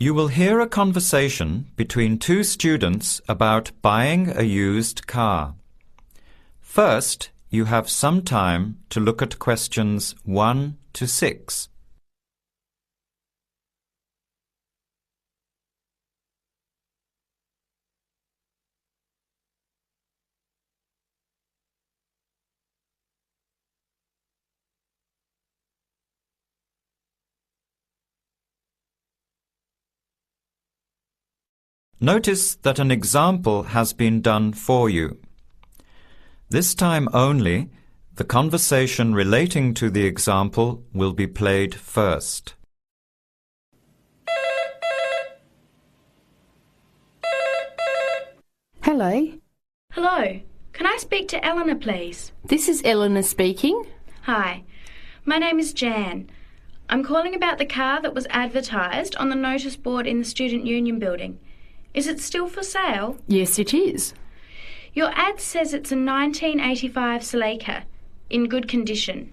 You will hear a conversation between two students about buying a used car. First, you have some time to look at questions 1 to 6. Notice that an example has been done for you. This time only, the conversation relating to the example will be played first. Hello. Hello. Can I speak to Eleanor, please? This is Eleanor speaking. Hi. My name is Jan. I'm calling about the car that was advertised on the notice board in the Student Union building. Is it still for sale? Yes, it is. Your ad says it's a 1985 Celica, in good condition.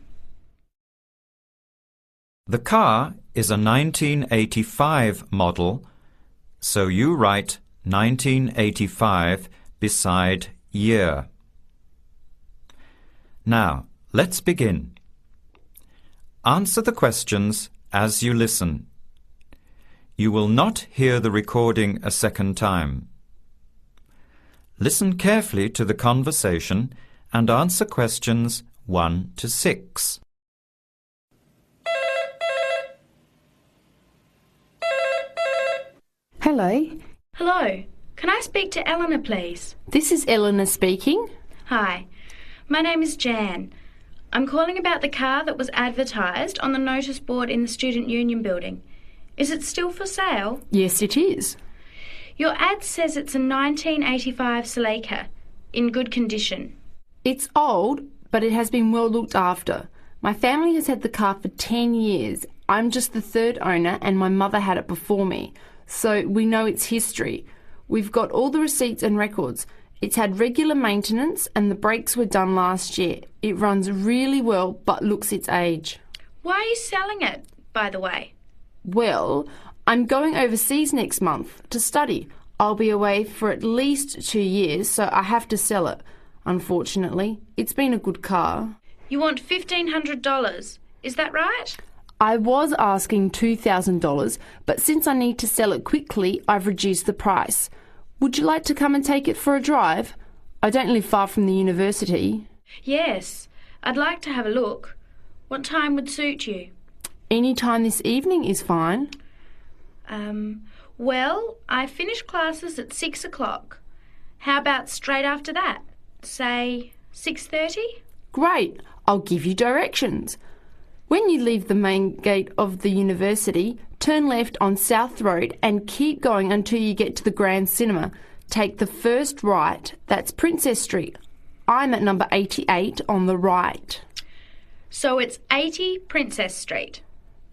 The car is a 1985 model, so you write 1985 beside year. Now, let's begin. Answer the questions as you listen. You will not hear the recording a second time. Listen carefully to the conversation and answer questions 1 to 6. Hello. Hello. Can I speak to Eleanor, please? This is Eleanor speaking. Hi. My name is Jan. I'm calling about the car that was advertised on the notice board in the Student Union building. Is it still for sale? Yes, it is. Your ad says it's a 1985 Celica, in good condition. It's old, but it has been well looked after. My family has had the car for 10 years. I'm just the third owner and my mother had it before me, so we know its history. We've got all the receipts and records. It's had regular maintenance and the brakes were done last year. It runs really well but looks its age. Why are you selling it, by the way? Well, I'm going overseas next month to study. I'll be away for at least 2 years, so I have to sell it. Unfortunately, it's been a good car. You want $1,500, is that right? I was asking $2,000, but since I need to sell it quickly, I've reduced the price. Would you like to come and take it for a drive? I don't live far from the university. Yes, I'd like to have a look. What time would suit you? Any time this evening is fine. Well, I finish classes at 6 o'clock. How about straight after that? Say 6:30? Great, I'll give you directions. When you leave the main gate of the university, turn left on South Road and keep going until you get to the Grand Cinema. Take the first right, that's Princess Street. I'm at number 88 on the right. So it's 80 Princess Street?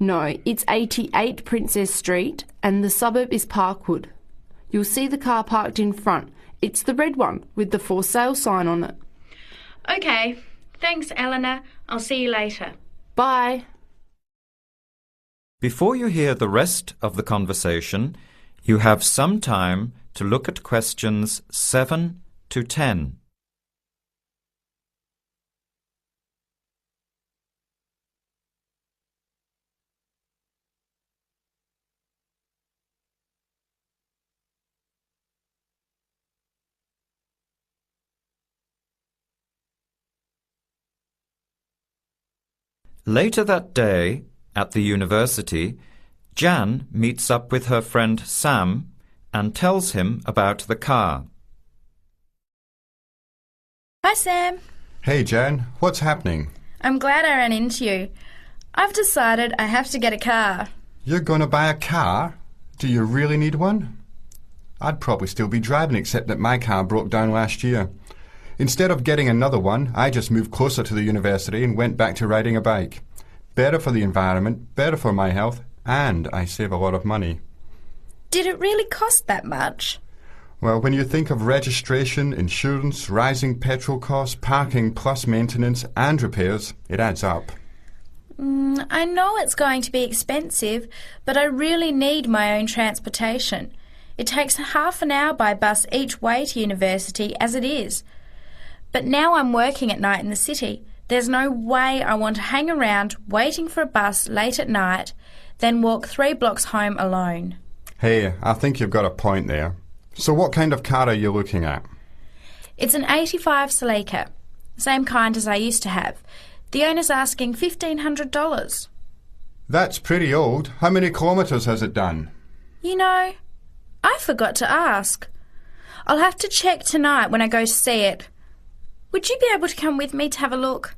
No, it's 88 Princess Street and the suburb is Parkwood. You'll see the car parked in front. It's the red one with the for sale sign on it. OK. Thanks, Eleanor. I'll see you later. Bye. Before you hear the rest of the conversation, you have some time to look at questions 7 to 10. Later that day, at the university, Jan meets up with her friend Sam and tells him about the car. Hi, Sam. Hey, Jan. What's happening? I'm glad I ran into you. I've decided I have to get a car. You're going to buy a car? Do you really need one? I'd probably still be driving, except that my car broke down last year. Instead of getting another one, I just moved closer to the university and went back to riding a bike. Better for the environment, better for my health, and I save a lot of money. Did it really cost that much? Well, when you think of registration, insurance, rising petrol costs, parking plus maintenance and repairs, it adds up. I know it's going to be expensive, but I really need my own transportation. It takes half an hour by bus each way to university as it is. But now I'm working at night in the city. There's no way I want to hang around waiting for a bus late at night, then walk 3 blocks home alone. Hey, I think you've got a point there. So what kind of car are you looking at? It's an 85 Celica, same kind as I used to have. The owner's asking $1,500. That's pretty old. How many kilometres has it done? You know, I forgot to ask. I'll have to check tonight when I go to see it. Would you be able to come with me to have a look?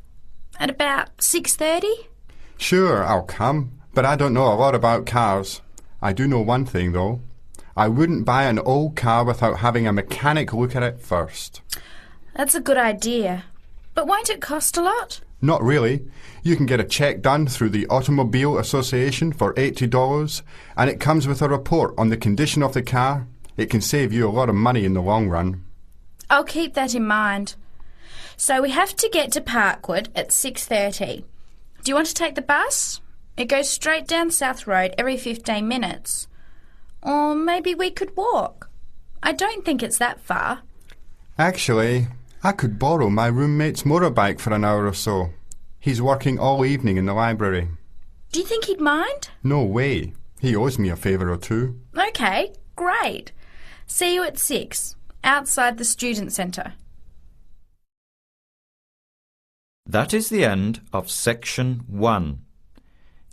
At about 6:30? Sure, I'll come, but I don't know a lot about cars. I do know one thing, though. I wouldn't buy an old car without having a mechanic look at it first. That's a good idea. But won't it cost a lot? Not really. You can get a check done through the Automobile Association for $80, and it comes with a report on the condition of the car. It can save you a lot of money in the long run. I'll keep that in mind. So we have to get to Parkwood at 6:30. Do you want to take the bus? It goes straight down South Road every 15 minutes. Or maybe we could walk. I don't think it's that far. Actually, I could borrow my roommate's motorbike for an hour or so. He's working all evening in the library. Do you think he'd mind? No way. He owes me a favour or two. Okay, great. See you at 6, outside the student centre. That is the end of section 1.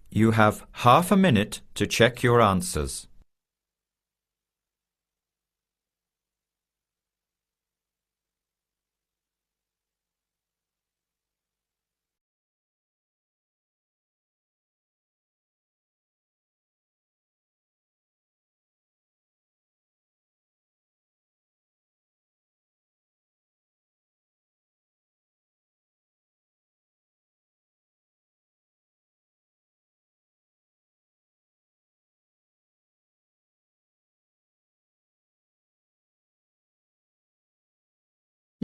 You have half a minute to check your answers.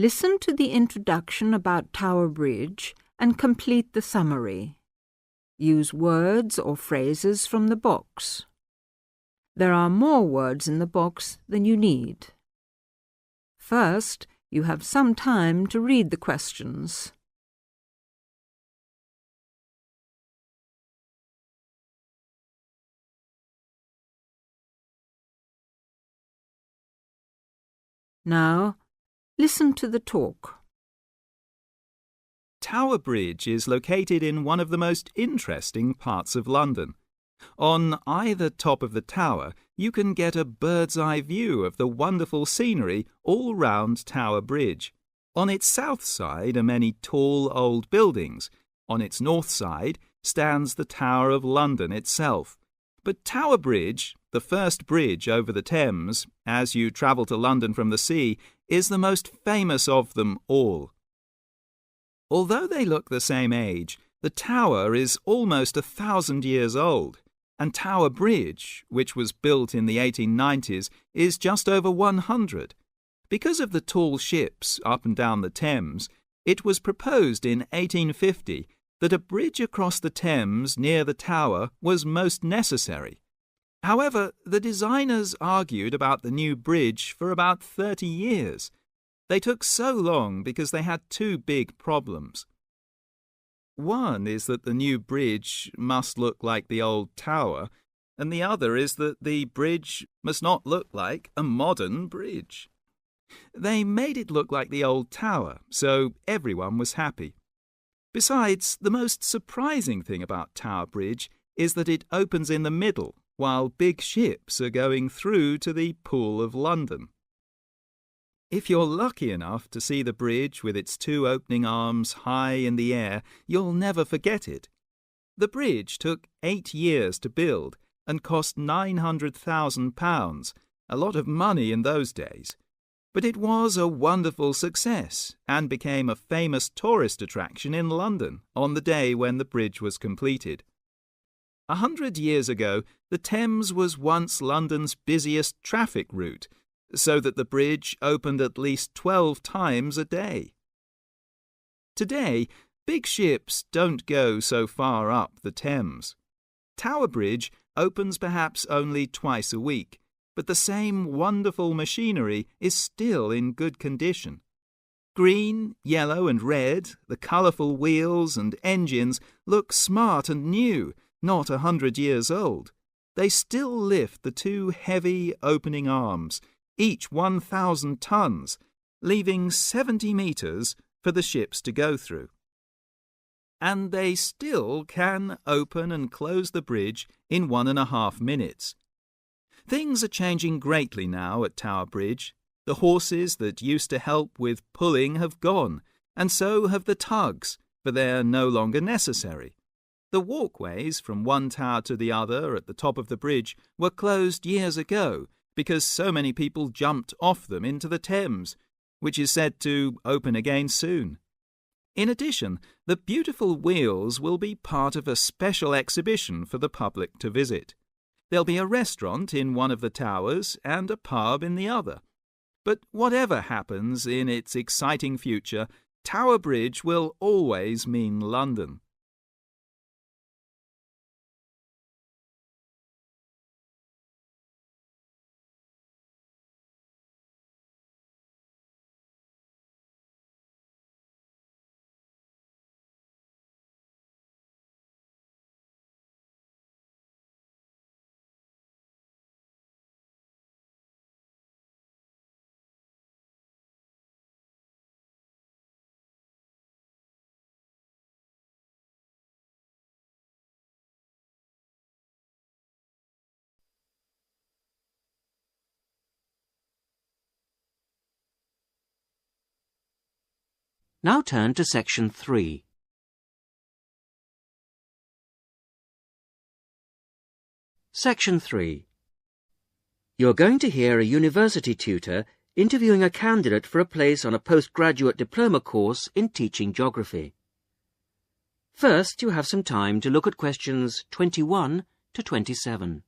Listen to the introduction about Tower Bridge and complete the summary. Use words or phrases from the box. There are more words in the box than you need. First, you have some time to read the questions. Now, listen to the talk. Tower Bridge is located in one of the most interesting parts of London. On either top of the tower, you can get a bird's-eye view of the wonderful scenery all round Tower Bridge. On its south side are many tall old buildings. On its north side stands the Tower of London itself. But Tower Bridge, the first bridge over the Thames, as you travel to London from the sea, is the most famous of them all. Although they look the same age, the tower is almost 1,000 years old, and Tower Bridge, which was built in the 1890s, is just over 100. Because of the tall ships up and down the Thames, it was proposed in 1850 that a bridge across the Thames near the tower was most necessary. However, the designers argued about the new bridge for about 30 years. They took so long because they had two big problems. One is that the new bridge must look like the old tower, and the other is that the bridge must not look like a modern bridge. They made it look like the old tower, so everyone was happy. Besides, the most surprising thing about Tower Bridge is that it opens in the middle, while big ships are going through to the Pool of London. If you're lucky enough to see the bridge with its two opening arms high in the air, you'll never forget it. The bridge took 8 years to build and cost £900,000, a lot of money in those days. But it was a wonderful success and became a famous tourist attraction in London on the day when the bridge was completed. 100 years ago, the Thames was once London's busiest traffic route, so that the bridge opened at least 12 times a day. Today, big ships don't go so far up the Thames. Tower Bridge opens perhaps only twice a week, but the same wonderful machinery is still in good condition. Green, yellow and red, the colourful wheels and engines look smart and new, not 100 years old. They still lift the two heavy opening arms, each 1,000 tons, leaving 70 metres for the ships to go through. And they still can open and close the bridge in 1.5 minutes. Things are changing greatly now at Tower Bridge. The horses that used to help with pulling have gone, and so have the tugs, for they're no longer necessary. The walkways from one tower to the other at the top of the bridge were closed years ago because so many people jumped off them into the Thames, which is said to open again soon. In addition, the beautiful wheels will be part of a special exhibition for the public to visit. There'll be a restaurant in one of the towers and a pub in the other. But whatever happens in its exciting future, Tower Bridge will always mean London. Now turn to Section 3. Section 3. You're going to hear a university tutor interviewing a candidate for a place on a postgraduate diploma course in teaching geography. First, you have some time to look at questions 21 to 27.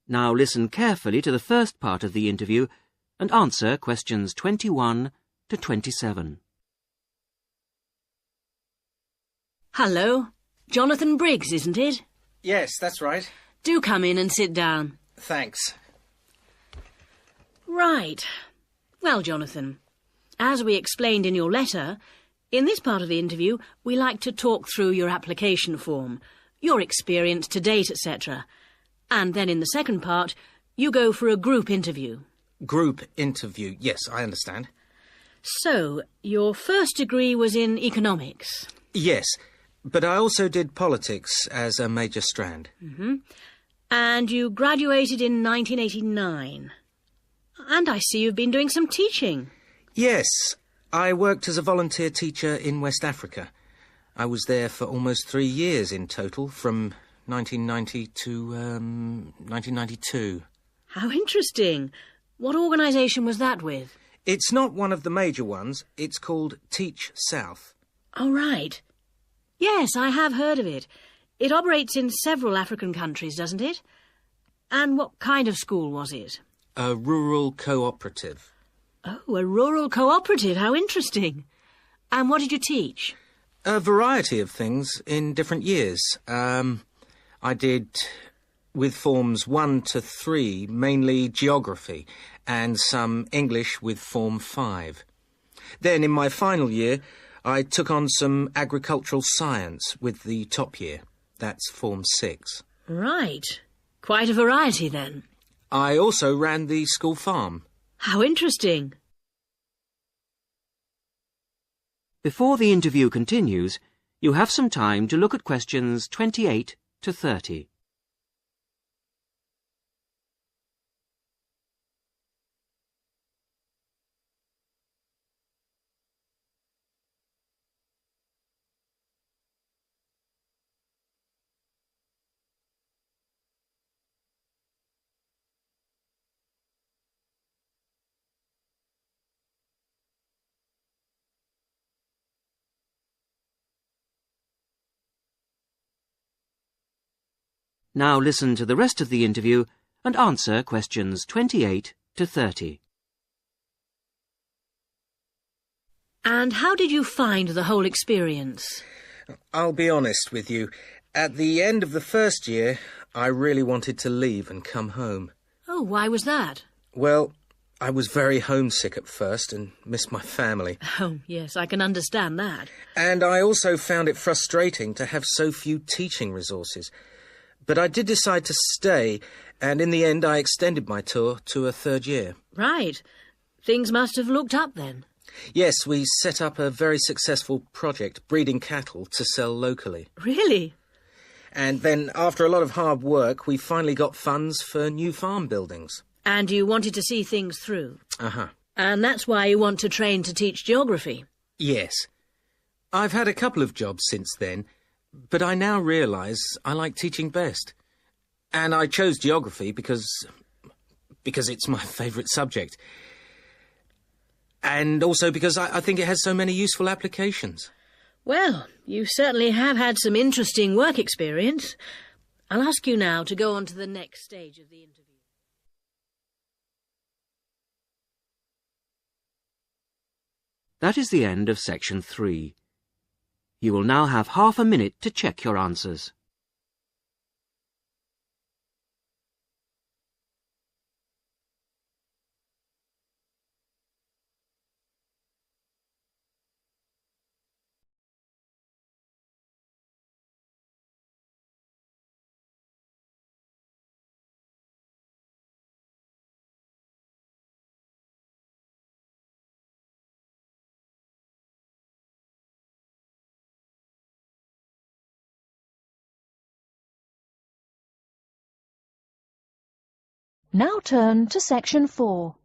Now listen carefully to the first part of the interview and answer questions 21 to 27. Hello. Jonathan Briggs, isn't it? Yes, that's right. Do come in and sit down. Thanks. Right. Well, Jonathan, as we explained in your letter, in this part of the interview, we like to talk through your application form, your experience to date, etc. And then in the second part, you go for a group interview. Group interview, yes, I understand. So, your first degree was in economics? Yes, but I also did politics as a major strand. Mm-hmm. And you graduated in 1989. And I see you've been doing some teaching. Yes, I worked as a volunteer teacher in West Africa. I was there for almost 3 years in total, from 1990 to 1992. How interesting. What organisation was that with? It's not one of the major ones. It's called Teach South. Oh, right. Yes, I have heard of it. It operates in several African countries, doesn't it? And what kind of school was it? A rural cooperative. Oh, a rural cooperative. How interesting. And what did you teach? A variety of things in different years. I did, with forms 1 to 3, mainly geography, and some English with form 5. Then, in my final year, I took on some agricultural science with the top year. That's form 6. Right. Quite a variety, then. I also ran the school farm. How interesting. Before the interview continues, you have some time to look at questions 28 to 30. Now listen to the rest of the interview and answer questions 28 to 30. And how did you find the whole experience? I'll be honest with you. At the end of the first year, I really wanted to leave and come home. Oh, why was that? Well, I was very homesick at first and missed my family. Oh, yes, I can understand that. And I also found it frustrating to have so few teaching resources. But I did decide to stay, and in the end I extended my tour to a third year. Right. Things must have looked up then. Yes, we set up a very successful project, breeding cattle to sell locally. Really? And then, after a lot of hard work, we finally got funds for new farm buildings. And you wanted to see things through? Uh-huh. And that's why you want to train to teach geography? Yes. I've had a couple of jobs since then, but I now realise I like teaching best. And I chose geography because it's my favourite subject. And also because I think it has so many useful applications. Well, you certainly have had some interesting work experience. I'll ask you now to go on to the next stage of the interview. That is the end of section 3. You will now have half a minute to check your answers. Now turn to Section 4.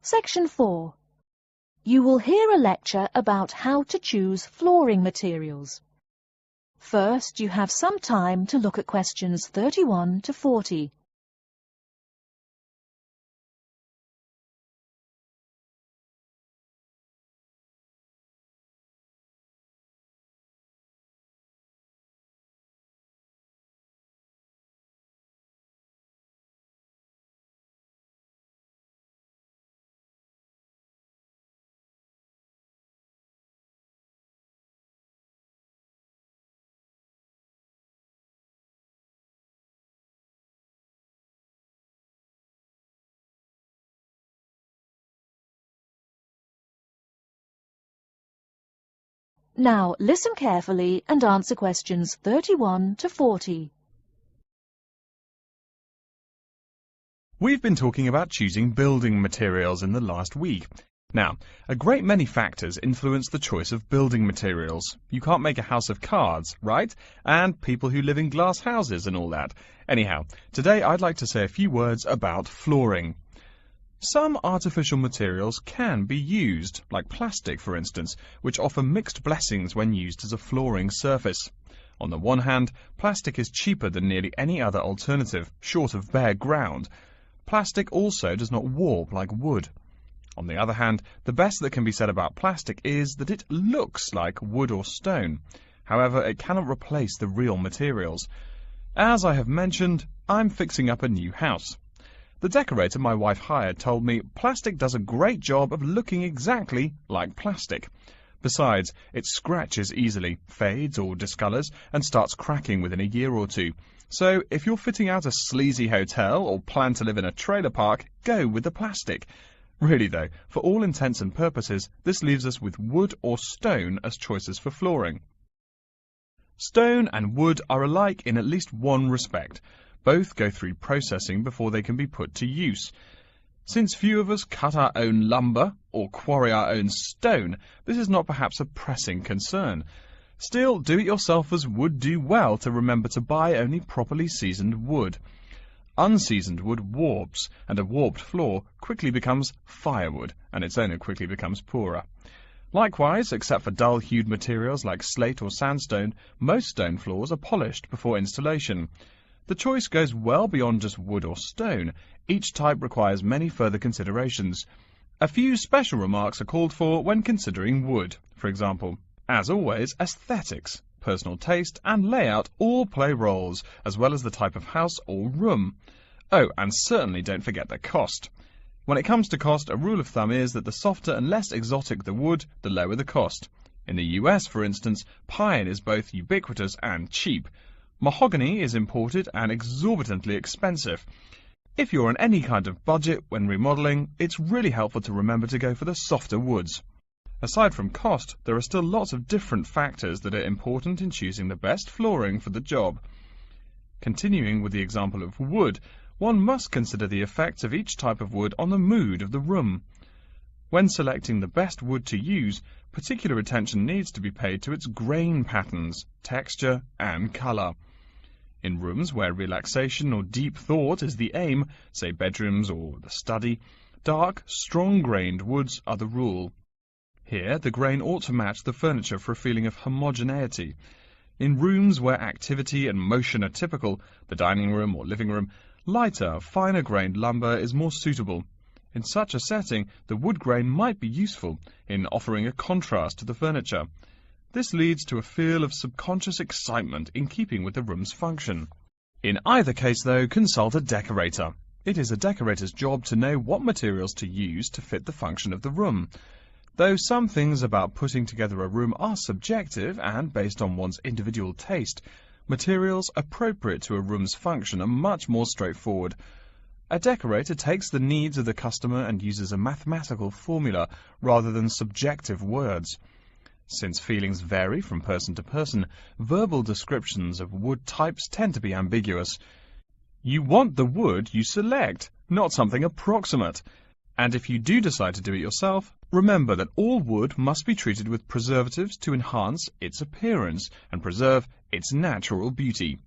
Section 4. You will hear a lecture about how to choose flooring materials. First, you have some time to look at questions 31 to 40. Now listen carefully and answer questions 31 to 40. We've been talking about choosing building materials in the last week. Now, a great many factors influence the choice of building materials. You can't make a house of cards, right? And people who live in glass houses and all that. Anyhow, today I'd like to say a few words about flooring. Some artificial materials can be used, like plastic for instance, which offer mixed blessings when used as a flooring surface. On the one hand, plastic is cheaper than nearly any other alternative, short of bare ground. Plastic also does not warp like wood. On the other hand, the best that can be said about plastic is that it looks like wood or stone. However, it cannot replace the real materials. As I have mentioned, I'm fixing up a new house. The decorator my wife hired told me plastic does a great job of looking exactly like plastic. Besides, it scratches easily, fades or discolours, and starts cracking within a year or two. So, if you're fitting out a sleazy hotel or plan to live in a trailer park, go with the plastic. Really though, for all intents and purposes, this leaves us with wood or stone as choices for flooring. Stone and wood are alike in at least one respect. Both go through processing before they can be put to use. Since few of us cut our own lumber or quarry our own stone, this is not perhaps a pressing concern. Still, do-it-yourselfers would do well to remember to buy only properly seasoned wood. Unseasoned wood warps, and a warped floor quickly becomes firewood, and its owner quickly becomes poorer. Likewise, except for dull-hued materials like slate or sandstone, most stone floors are polished before installation. The choice goes well beyond just wood or stone. Each type requires many further considerations. A few special remarks are called for when considering wood. For example, as always, aesthetics. Personal taste and layout all play roles, as well as the type of house or room. Oh, and certainly don't forget the cost. When it comes to cost, a rule of thumb is that the softer and less exotic the wood, the lower the cost. In the US, for instance, pine is both ubiquitous and cheap. Mahogany is imported and exorbitantly expensive. If you're on any kind of budget when remodeling, it's really helpful to remember to go for the softer woods. Aside from cost, there are still lots of different factors that are important in choosing the best flooring for the job. Continuing with the example of wood, one must consider the effects of each type of wood on the mood of the room. When selecting the best wood to use, particular attention needs to be paid to its grain patterns, texture, and colour. In rooms where relaxation or deep thought is the aim, say bedrooms or the study, dark, strong-grained woods are the rule. Here, the grain ought to match the furniture for a feeling of homogeneity. In rooms where activity and motion are typical, the dining room or living room, lighter, finer-grained lumber is more suitable. In such a setting, the wood grain might be useful in offering a contrast to the furniture. This leads to a feel of subconscious excitement in keeping with the room's function. In either case, though, consult a decorator. It is a decorator's job to know what materials to use to fit the function of the room. Though some things about putting together a room are subjective and based on one's individual taste, materials appropriate to a room's function are much more straightforward. A decorator takes the needs of the customer and uses a mathematical formula rather than subjective words. Since feelings vary from person to person, verbal descriptions of wood types tend to be ambiguous. You want the wood you select, not something approximate. And if you do decide to do it yourself, remember that all wood must be treated with preservatives to enhance its appearance and preserve its natural beauty.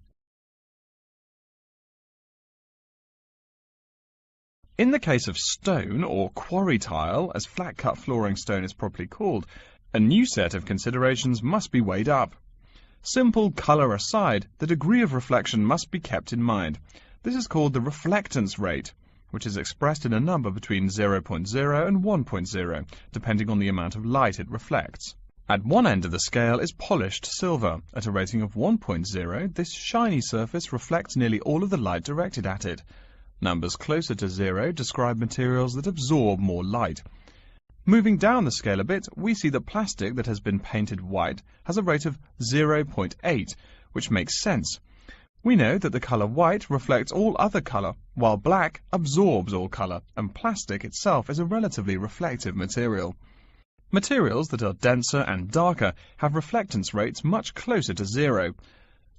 In the case of stone, or quarry tile, as flat-cut flooring stone is properly called, a new set of considerations must be weighed up. Simple colour aside, the degree of reflection must be kept in mind. This is called the reflectance rate, which is expressed in a number between 0.0 and 1.0, depending on the amount of light it reflects. At one end of the scale is polished silver. At a rating of 1.0, this shiny surface reflects nearly all of the light directed at it. Numbers closer to 0 describe materials that absorb more light. Moving down the scale a bit, we see that plastic that has been painted white has a rate of 0.8, which makes sense. We know that the colour white reflects all other colour, while black absorbs all colour, and plastic itself is a relatively reflective material. Materials that are denser and darker have reflectance rates much closer to 0.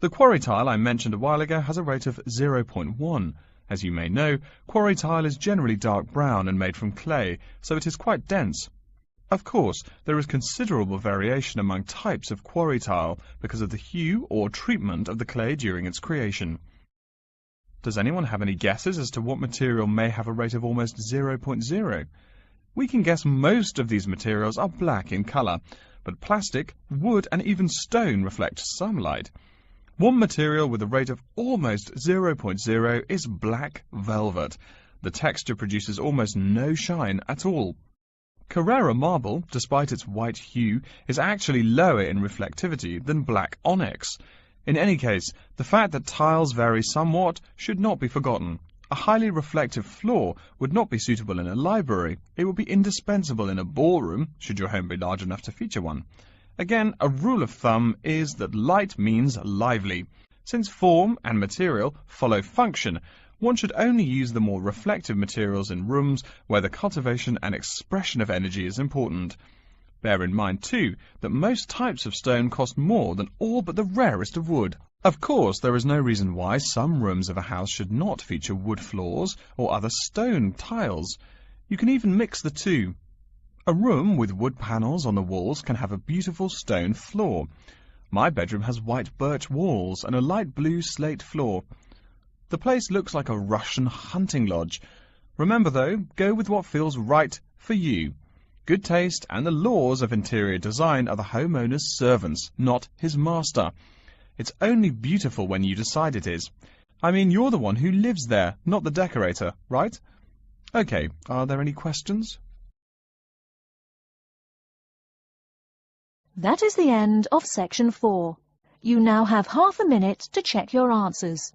The quarry tile I mentioned a while ago has a rate of 0.1. As you may know, quarry tile is generally dark brown and made from clay, so it is quite dense. Of course, there is considerable variation among types of quarry tile because of the hue or treatment of the clay during its creation. Does anyone have any guesses as to what material may have a rate of almost 0.0? We can guess most of these materials are black in colour, but plastic, wood and even stone reflect some light. One material with a rate of almost 0.0 is black velvet. The texture produces almost no shine at all. Carrara marble, despite its white hue, is actually lower in reflectivity than black onyx. In any case, the fact that tiles vary somewhat should not be forgotten. A highly reflective floor would not be suitable in a library. It would be indispensable in a ballroom, should your home be large enough to feature one. Again, a rule of thumb is that light means lively. Since form and material follow function, one should only use the more reflective materials in rooms where the cultivation and expression of energy is important. Bear in mind, too, that most types of stone cost more than all but the rarest of wood. Of course, there is no reason why some rooms of a house should not feature wood floors or other stone tiles. You can even mix the two. A room with wood panels on the walls can have a beautiful stone floor. My bedroom has white birch walls and a light blue slate floor. The place looks like a Russian hunting lodge. Remember, though, go with what feels right for you. Good taste and the laws of interior design are the homeowner's servants, not his master. It's only beautiful when you decide it is. I mean, you're the one who lives there, not the decorator, right? Okay, are there any questions? That is the end of section 4. You now have half a minute to check your answers.